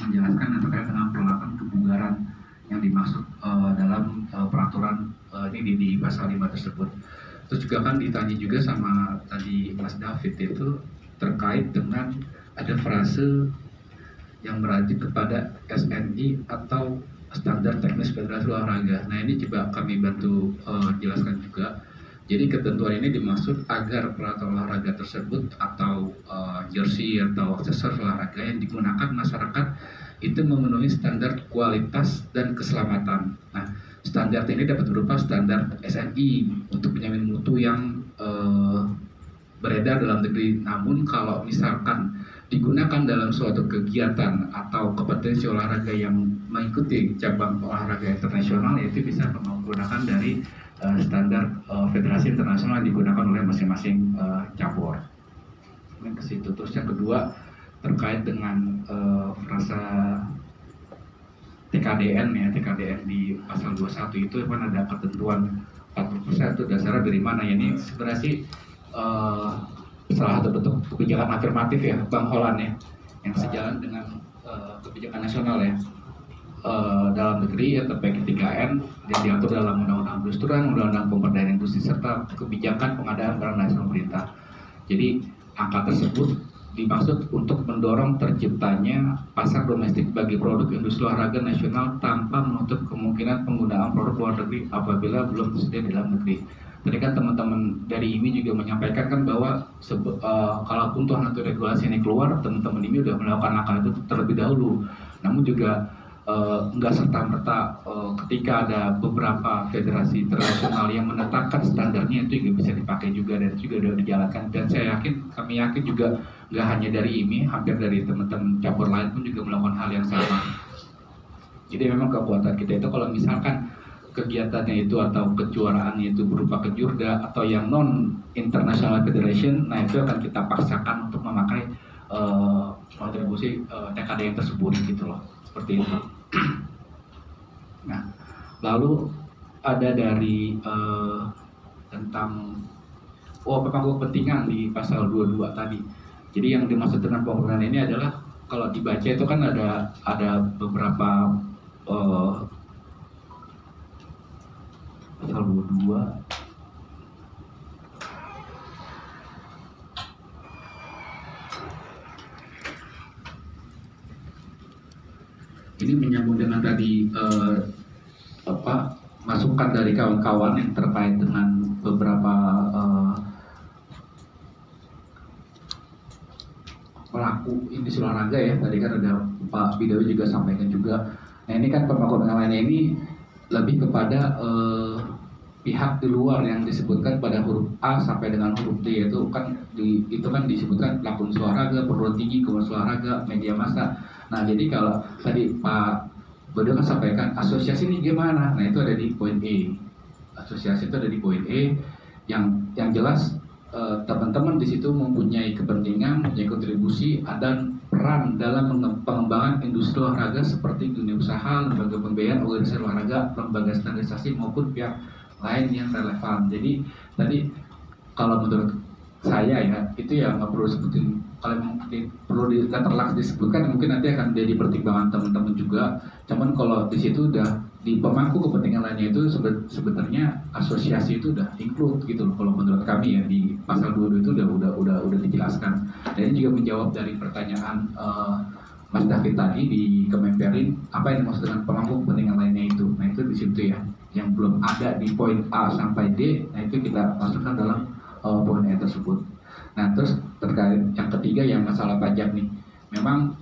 menjelaskan yang terkait dengan perlakuan kebugaran yang dimaksud dalam peraturan ini di pasal 5 tersebut. Terus juga kan ditanya juga sama tadi Mas David itu terkait dengan ada frase yang merujuk kepada SNI atau standar teknis federasi olahraga. Nah ini coba kami bantu jelaskan juga. Jadi ketentuan ini dimaksud agar peralatan olahraga tersebut atau jersey atau aksesoris olahraga yang digunakan masyarakat itu memenuhi standar kualitas dan keselamatan. Nah, standar ini dapat berupa standar SNI untuk penjamin mutu yang beredar dalam negeri. Namun kalau misalkan digunakan dalam suatu kegiatan atau kompetensi olahraga yang mengikuti cabang olahraga internasional, yaitu bisa menggunakan dari standar federasi internasional yang digunakan oleh masing-masing cabur. Ini ke situ. Terus yang kedua terkait dengan frasa TKDN ya, TKDN di pasal 21 itu kan ada ketentuan 40% itu dasarnya dari mana ya? Ini sebenarnya sih salah satu bentuk kebijakan afirmatif ya Bang Holland ya, yang sejalan dengan kebijakan nasional ya dalam negeri atau P3N yang diatur dalam Undang-Undang Perindustrian, Undang-Undang Pemberdayaan Industri serta kebijakan pengadaan barang nasional pemerintah. Jadi angka tersebut dimaksud untuk mendorong terciptanya pasar domestik bagi produk industri olahraga nasional tanpa menutup kemungkinan penggunaan produk luar negeri apabila belum tersedia di dalam negeri. Tadi kan teman-teman dari IMI juga menyampaikan kan bahwa kalaupun tuh nanti regulasi ini keluar, teman-teman IMI sudah melakukan langkah itu terlebih dahulu. Namun juga enggak serta-merta ketika ada beberapa federasi internasional yang menetapkan standarnya itu juga bisa dipakai juga dan juga sudah dijalankan. Dan kami yakin juga nggak hanya dari IMI, hampir dari teman-teman cabur lain pun juga melakukan hal yang sama. Jadi memang kekuatan kita itu kalau misalkan kegiatannya itu atau kejuaraannya itu berupa kejurda atau yang non international federation, nah itu akan kita paksakan untuk memakai kontribusi TKDN tersebut gitu loh, seperti itu. Nah, lalu ada dari tentang pemangku kepentingan di pasal 22 tadi. Jadi yang dimaksud dengan pemangku ini adalah kalau dibaca itu kan ada beberapa pasal 22 ini menyambung dengan tadi masukan dari kawan-kawan yang terkait dengan beberapa pelaku industri olahraga ya. Tadi kan ada Pak Bidawi juga sampaikan juga. Nah ini kan pemangku lainnya ini lebih kepada pihak di luar yang disebutkan pada huruf A sampai dengan huruf D, itu kan disebutkan pelaku industri olahraga, perguruan tinggi, komunitas olahraga, media massa. Nah jadi kalau tadi Pak Bodo kan sampaikan asosiasi ini gimana? Nah itu ada di poin E. Asosiasi itu ada di poin E yang jelas teman-teman di situ mempunyai kepentingan, mempunyai kontribusi dan peran dalam pengembangan industri olahraga seperti dunia usaha, lembaga pembiayaan, organisasi olahraga, lembaga standarisasi maupun pihak lain yang relevan. Jadi tadi kalau menurut saya ya itu ya nggak perlu sebutin, kalau perlu terlaksana disebutkan mungkin nanti akan jadi pertimbangan teman-teman juga. Cuman kalau di situ udah di pemangku kepentingan lainnya itu sebenarnya asosiasi itu udah include gitu loh kalau menurut kami ya, di pasal 22 itu udah dijelaskan. Dan ini juga menjawab dari pertanyaan Mas David tadi di Kemenperin, apa yang dimaksud dengan pemangku kepentingan lainnya itu. Nah itu di situ ya yang belum ada di poin A sampai D. Nah itu kita masukkan dalam poin E tersebut. Nah terus terkait yang ketiga yang masalah pajak nih, memang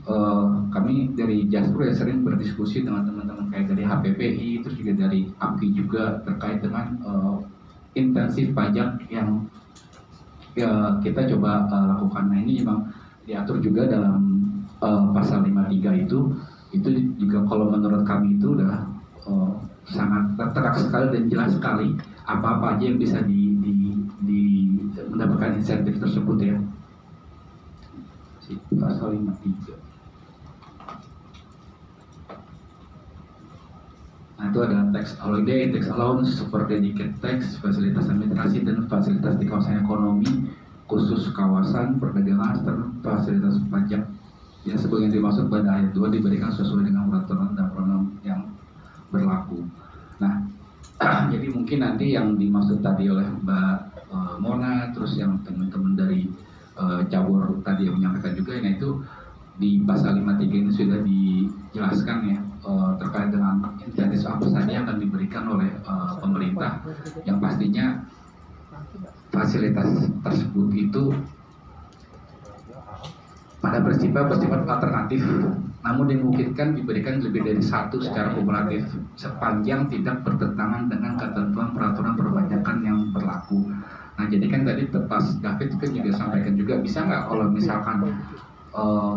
kami dari Jaspro ya sering berdiskusi dengan teman-teman kayak dari HPPI, terus juga dari API juga terkait dengan intensif pajak yang kita coba lakukan. Nah ini memang diatur juga dalam pasal 53 itu juga kalau menurut kami itu udah sangat tertera sekali dan jelas sekali apa-apa aja yang bisa mendapatkan insentif tersebut ya. Pasal 53. Nah itu ada tax holiday, tax allowance, super dedicated tax, fasilitas administrasi dan fasilitas di kawasan ekonomi khusus kawasan perdagangan, fasilitas pajak yang sebagian dimaksud pada ayat 2 diberikan sesuai dengan peraturan dan program yang berlaku. Nah, jadi mungkin nanti yang dimaksud tadi oleh Mbak Mona, terus yang teman-teman dari cabur tadi yang menyampaikan juga, yaitu di pasal 53 ini sudah dijelaskan ya terkait dengan insentif apa saja yang akan diberikan oleh pemerintah, yang pastinya fasilitas tersebut itu pada bersifat alternatif, namun dimungkinkan diberikan lebih dari satu secara kumulatif sepanjang tidak bertentangan dengan ketentuan peraturan perpajakan yang berlaku. Nah, jadi kan tadi pas David kan juga sampaikan juga, bisa nggak kalau misalkan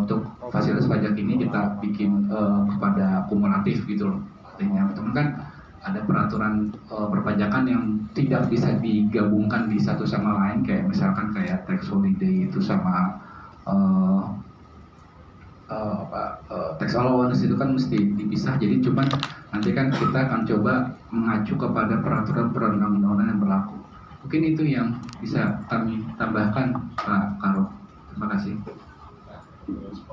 untuk fasilitas pajak ini kita bikin kepada kumulatif gitu loh. Artinya teman kan ada peraturan perpajakan yang tidak bisa digabungkan di satu sama lain, kayak misalkan kayak tax holiday itu sama tax allowance itu kan mesti dipisah. Jadi cuman nanti kan kita akan coba mengacu kepada peraturan perundang-undangan yang berlaku. Mungkin itu yang bisa kami tambahkan, Pak Karo. Terima kasih.